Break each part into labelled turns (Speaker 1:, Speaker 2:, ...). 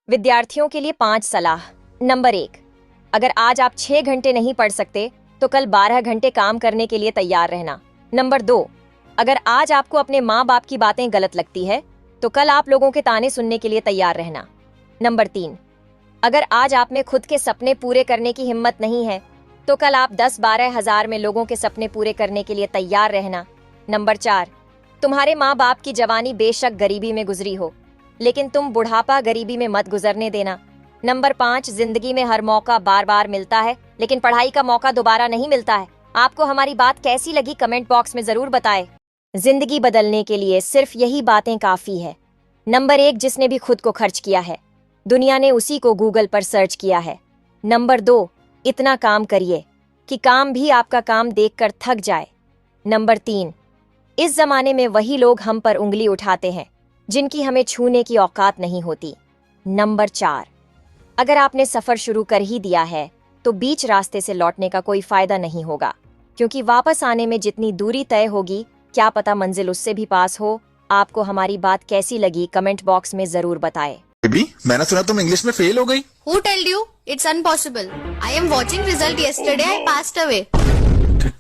Speaker 1: विद्यार्थियों के लिए 5 सलाह। नंबर 1, अगर आज आप 6 घंटे नहीं पढ़ सकते तो कल 12 घंटे काम करने के लिए तैयार रहना। नंबर 2, अगर आज आपको अपने माँ बाप की बातें गलत लगती है तो कल आप लोगों के ताने सुनने के लिए तैयार रहना। नंबर 3, अगर आज आप में खुद के सपने पूरे करने की हिम्मत नहीं है तो कल आप 10-12 हजार में लोगों के सपने पूरे करने के लिए तैयार रहना। नंबर 4, तुम्हारे माँ बाप की जवानी बेशक गरीबी में गुजरी हो लेकिन तुम बुढ़ापा गरीबी में मत गुजरने देना। नंबर 5, जिंदगी में हर मौका बार बार मिलता है लेकिन पढ़ाई का मौका दोबारा नहीं मिलता है। आपको हमारी बात कैसी लगी कमेंट बॉक्स में जरूर बताएं। जिंदगी बदलने के लिए सिर्फ यही बातें काफी है। नंबर 1, जिसने भी खुद को खर्च किया है दुनिया ने उसी को गूगल पर सर्च किया है। नंबर 2, इतना काम करिए कि काम भी आपका काम देखकर थक जाए। नंबर 3, इस जमाने में वही लोग हम पर उंगली उठाते हैं जिनकी हमें छूने की औकात नहीं होती। नंबर 4, अगर आपने सफर शुरू कर ही दिया है तो बीच रास्ते से लौटने का कोई फायदा नहीं होगा क्योंकि वापस आने में जितनी दूरी तय होगी क्या पता मंजिल उससे भी पास हो। आपको हमारी बात कैसी लगी कमेंट बॉक्स में जरूर बताएं।
Speaker 2: बेबी, मैंने सुना तुम इंग्लिश में फेल हो गई।
Speaker 3: Who told you? It's impossible. I am watching result yesterday. I passed away.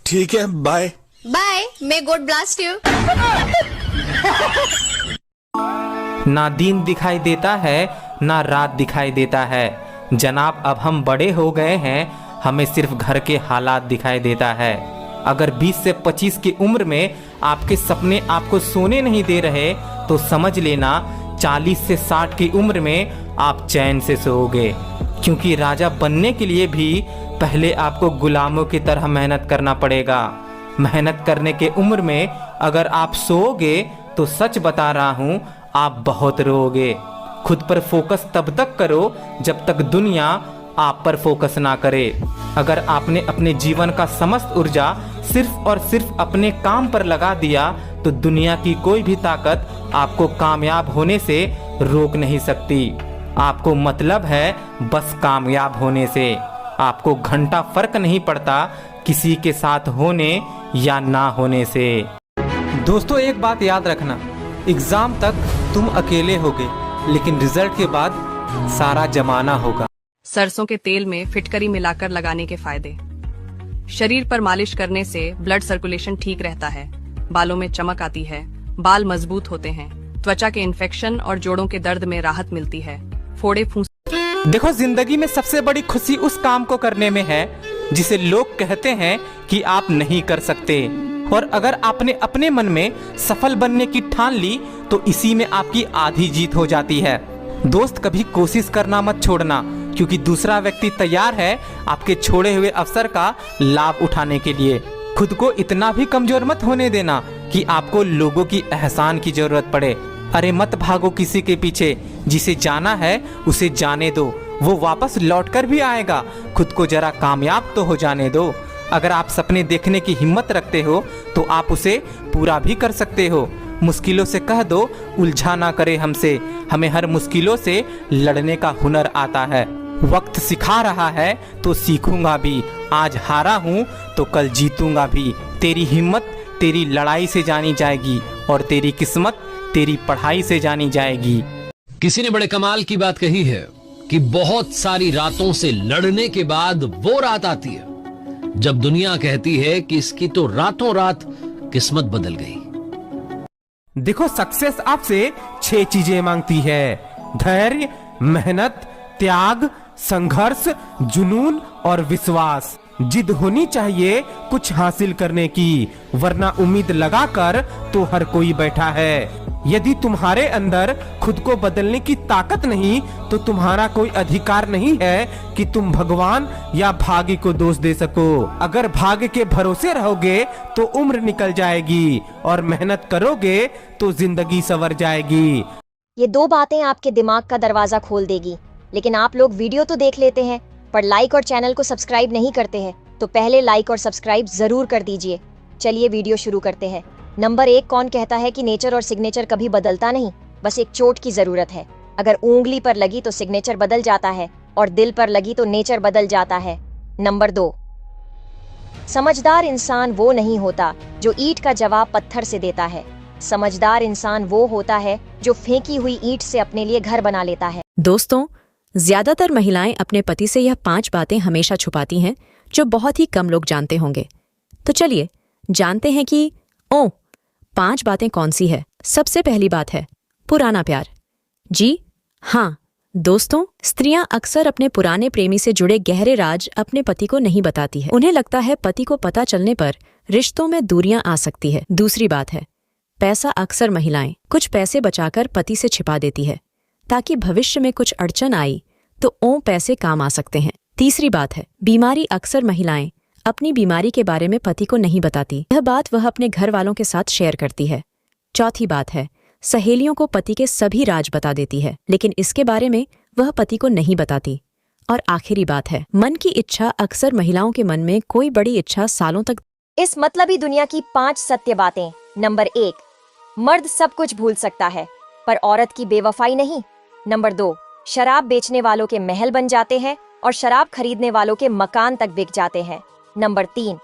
Speaker 2: ठीक है, bye.
Speaker 3: Bye. May God bless you.
Speaker 4: ना दिन दिखाई देता है ना रात दिखाई देता है जनाब। अब हम बड़े हो गए हैं, हमें सिर्फ घर के हालात दिखाई देता है। अगर 20 से 25 की उम्र में आपके सपने आपको सोने नहीं दे रहे तो समझ लेना 40 से 60 की उम्र में आप चैन से सोओगे, क्योंकि राजा बनने के लिए भी पहले आपको गुलामों की तरह मेहनत करना पड़ेगा। मेहनत करने के उम्र में अगर आप सोओगे तो सच बता रहा हूँ आप बहुत रोओगे। खुद पर फोकस तब तक करो जब तक दुनिया आप पर फोकस ना करे। अगर आपने अपने जीवन का समस्त ऊर्जा सिर्फ और सिर्फ अपने काम पर लगा दिया तो दुनिया की कोई भी ताकत आपको कामयाब होने से रोक नहीं सकती। आपको मतलब है बस कामयाब होने से। आपको घंटा फर्क नहीं पड़ता किसी के साथ होने या ना होने से। दोस्तों, एक बात याद रखना, एग्जाम तक तुम अकेले होगे लेकिन रिजल्ट के बाद सारा जमाना होगा।
Speaker 5: सरसों के तेल में फिटकरी मिलाकर लगाने के फायदे। शरीर पर मालिश करने से ब्लड सर्कुलेशन ठीक रहता है, बालों में चमक आती है, बाल मजबूत होते हैं, त्वचा के इन्फेक्शन और जोड़ों के दर्द में राहत मिलती है, फोड़े फूंस।
Speaker 4: देखो, जिंदगी में सबसे बड़ी खुशी उस काम को करने में है जिसे लोग कहते हैं कि आप नहीं कर सकते। और अगर आपने अपने मन में सफल बनने की ठान ली तो इसी में आपकी आधी जीत हो जाती है। दोस्त, कभी कोशिश करना मत छोड़ना, क्योंकि दूसरा व्यक्ति तैयार है आपके छोड़े हुए अवसर का लाभ उठाने के लिए। खुद को इतना भी कमजोर मत होने देना कि आपको लोगों की एहसान की जरूरत पड़े। अरे मत भागो किसी के पीछे, जिसे जाना है उसे जाने दो, वो वापस लौट कर भी आएगा। खुद को जरा कामयाब तो हो जाने दो। अगर आप सपने देखने की हिम्मत रखते हो तो आप उसे पूरा भी कर सकते हो। मुश्किलों से कह दो उलझा ना करे हमसे, हमें हर मुश्किलों से लड़ने का हुनर आता है। वक्त सिखा रहा है तो सीखूंगा भी, आज हारा हूँ तो कल जीतूंगा भी। तेरी हिम्मत तेरी लड़ाई से जानी जाएगी और तेरी किस्मत तेरी पढ़ाई से जानी जाएगी।
Speaker 6: किसी ने बड़े कमाल की बात कही है कि बहुत सारी रातों से लड़ने के बाद वो रात आती है जब दुनिया कहती है कि इसकी तो रातों रात किस्मत बदल गई।
Speaker 4: देखो, सक्सेस आपसे 6 चीजें मांगती है: धैर्य, मेहनत, त्याग, संघर्ष, जुनून और विश्वास। जिद होनी चाहिए कुछ हासिल करने की, वरना उम्मीद लगाकर तो हर कोई बैठा है। यदि तुम्हारे अंदर खुद को बदलने की ताकत नहीं तो तुम्हारा कोई अधिकार नहीं है कि तुम भगवान या भाग्य को दोष दे सको। अगर भाग्य के भरोसे रहोगे तो उम्र निकल जाएगी और मेहनत करोगे तो जिंदगी संवर जाएगी।
Speaker 1: ये 2 बातें आपके दिमाग का दरवाजा खोल देगी, लेकिन आप लोग वीडियो तो देख लेते हैं पर लाइक और चैनल को सब्सक्राइब नहीं करते हैं, तो पहले लाइक और सब्सक्राइब जरूर कर दीजिए। चलिए वीडियो शुरू करते हैं। नंबर 1, कौन कहता है कि नेचर और सिग्नेचर कभी बदलता नहीं? बस एक चोट की जरूरत है। अगर उंगली पर लगी तो सिग्नेचर बदल जाता है और दिल पर लगी तो नेचर बदल जाता है। नंबर 2, समझदार इंसान वो नहीं होता जो ईंट का जवाब पत्थर से देता है। समझदार इंसान वो होता है जो फेंकी हुई ईंट से अपने लिए घर बना लेता है।
Speaker 7: दोस्तों, ज्यादातर महिलाएं अपने पति से यह 5 बातें हमेशा छुपाती हैं जो बहुत ही कम लोग जानते होंगे। तो चलिए जानते हैं कि 5 बातें कौन सी है। सबसे पहली बात है पुराना प्यार। जी हाँ दोस्तों, स्त्रियां अक्सर अपने पुराने प्रेमी से जुड़े गहरे राज अपने पति को नहीं बताती है। उन्हें लगता है पति को पता चलने पर रिश्तों में दूरियां आ सकती है। दूसरी बात है पैसा। अक्सर महिलाएं कुछ पैसे बचाकर पति से छिपा देती है ताकि भविष्य में कुछ अड़चन आई तो पैसे काम आ सकते हैं। तीसरी बात है बीमारी। अक्सर महिलाएं अपनी बीमारी के बारे में पति को नहीं बताती। यह बात वह अपने घर वालों के साथ शेयर करती है। चौथी बात है सहेलियों को पति के सभी राज बता देती है, लेकिन इसके बारे में वह पति को नहीं बताती। और आखिरी बात है मन की इच्छा। अक्सर महिलाओं के मन में कोई बड़ी इच्छा सालों तक।
Speaker 1: इस मतलबी दुनिया की 5 सत्य बातें। नंबर 1, मर्द सब कुछ भूल सकता है पर औरत की बेवफाई नहीं। नंबर 2, शराब बेचने वालों के महल बन जाते हैं और शराब खरीदने वालों के मकान तक बिक जाते हैं। नंबर 3,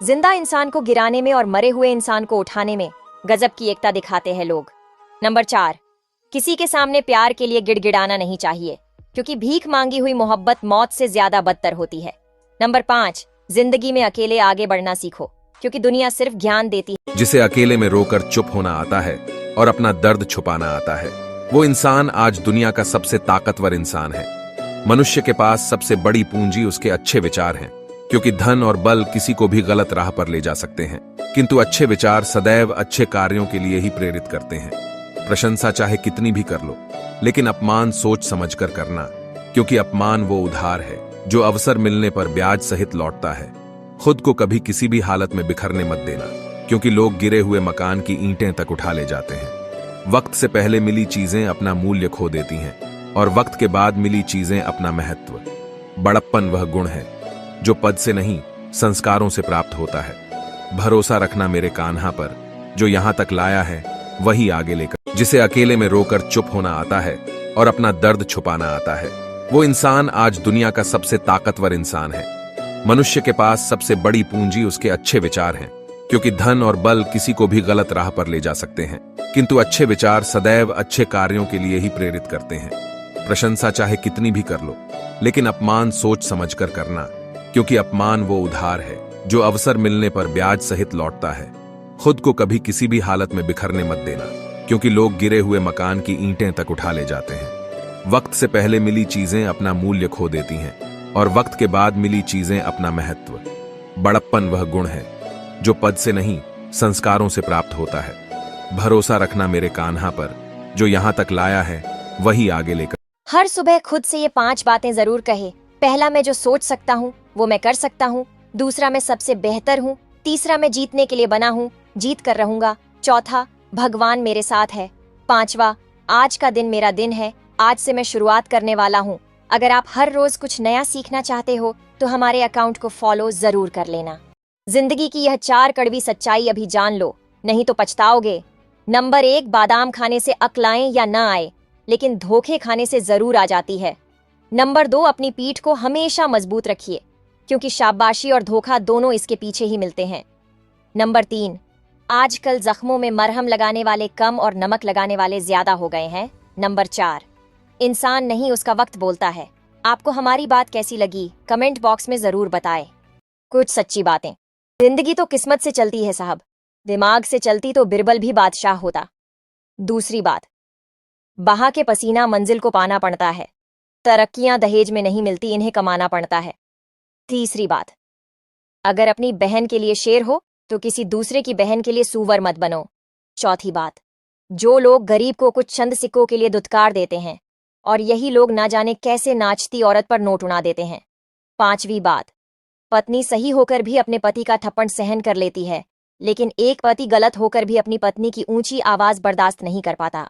Speaker 1: जिंदा इंसान को गिराने में और मरे हुए इंसान को उठाने में गजब की एकता दिखाते हैं लोग। नंबर 4, किसी के सामने प्यार के लिए गिड़गिड़ाना नहीं चाहिए क्योंकि भीख मांगी हुई मोहब्बत मौत से ज्यादा बदतर होती है। नंबर 5, जिंदगी में अकेले आगे बढ़ना सीखो क्योंकि दुनिया सिर्फ ज्ञान देती है।
Speaker 8: जिसे अकेले में रोकर चुप होना आता है और अपना दर्द छुपाना आता है, वो इंसान आज दुनिया का सबसे ताकतवर इंसान है। मनुष्य के पास सबसे बड़ी पूंजी उसके अच्छे विचार हैं, क्योंकि धन और बल किसी को भी गलत राह पर ले जा सकते हैं, किंतु अच्छे विचार सदैव अच्छे कार्यों के लिए ही प्रेरित करते हैं। प्रशंसा चाहे कितनी भी कर लो, लेकिन अपमान सोच समझकर करना, क्योंकि अपमान वो उधार है जो अवसर मिलने पर ब्याज सहित लौटता है। खुद को कभी किसी भी हालत में बिखरने मत देना, क्योंकि लोग गिरे हुए मकान की ईंटें तक उठा ले जाते हैं। वक्त से पहले मिली चीजें अपना मूल्य खो देती हैं और वक्त के बाद मिली चीजें अपना महत्व। बड़प्पन वह गुण है जो पद से नहीं संस्कारों से प्राप्त होता है। भरोसा रखना मेरे कान्हा पर, जो यहां तक लाया है वही आगे लेकर। जिसे अकेले में रोकर चुप होना आता है और अपना दर्द छुपाना आता है, वो इंसान आज दुनिया का सबसे ताकतवर इंसान है। मनुष्य के पास सबसे बड़ी पूंजी उसके अच्छे विचार हैं, क्योंकि धन और बल किसी को भी गलत राह पर ले जा सकते हैं, किंतु अच्छे विचार सदैव अच्छे कार्यों के लिए ही प्रेरित करते हैं। प्रशंसा चाहे कितनी भी कर लो, लेकिन अपमान सोच समझकर करना, क्योंकि अपमान वो उधार है जो अवसर मिलने पर ब्याज सहित लौटता है। खुद को कभी किसी भी हालत में बिखरने मत देना, क्योंकि लोग गिरे हुए मकान की ईंटें तक उठा ले जाते हैं। वक्त से पहले मिली चीजें अपना मूल्य खो देती हैं और वक्त के बाद मिली चीजें अपना महत्व। बड़प्पन वह गुण है जो पद से नहीं संस्कारों से प्राप्त होता है। भरोसा रखना मेरे कान्हा पर, जो यहां तक लाया है वही आगे लेकर।
Speaker 1: हर सुबह खुद से ये 5 बातें जरूर कहे। पहला, मैं जो सोच सकता हूँ वो मैं कर सकता हूँ। दूसरा, मैं सबसे बेहतर हूँ। तीसरा, मैं जीतने के लिए बना हूँ, जीत कर रहूंगा। चौथा, भगवान मेरे साथ है। 5वां, आज का दिन मेरा दिन है, आज से मैं शुरुआत करने वाला हूँ। अगर आप हर रोज कुछ नया सीखना चाहते हो तो हमारे अकाउंट को फॉलो जरूर कर लेना। जिंदगी की यह 4 कड़वी सच्चाई अभी जान लो, नहीं तो पछताओगे। नंबर 1, बादाम खाने से अक्ल आए या ना आए, लेकिन धोखे खाने से जरूर आ जाती है। नंबर 2, अपनी पीठ को हमेशा मजबूत रखिए, क्योंकि शाबाशी और धोखा दोनों इसके पीछे ही मिलते हैं। नंबर 3, आजकल जख्मों में मरहम लगाने वाले कम और नमक लगाने वाले ज्यादा हो गए हैं। नंबर 4, इंसान नहीं उसका वक्त बोलता है। आपको हमारी बात कैसी लगी कमेंट बॉक्स में जरूर बताएं। कुछ सच्ची बातें। जिंदगी तो किस्मत से चलती है साहब, दिमाग से चलती तो बिरबल भी बादशाह होता। दूसरी बात, बहा के पसीना मंजिल को पाना पड़ता है, तरक्कियां दहेज में नहीं मिलती, इन्हें कमाना पड़ता है। तीसरी बात, अगर अपनी बहन के लिए शेर हो तो किसी दूसरे की बहन के लिए सूवर मत बनो। चौथी बात, जो लोग गरीब को कुछ चंद सिक्कों के लिए दुत्कार देते हैं और यही लोग ना जाने कैसे नाचती औरत पर नोट उड़ा देते हैं। 5वीं बात, पत्नी सही होकर भी अपने पति का थप्पड़ सहन कर लेती है, लेकिन एक पति गलत होकर भी अपनी पत्नी की ऊंची आवाज बर्दाश्त नहीं कर पाता।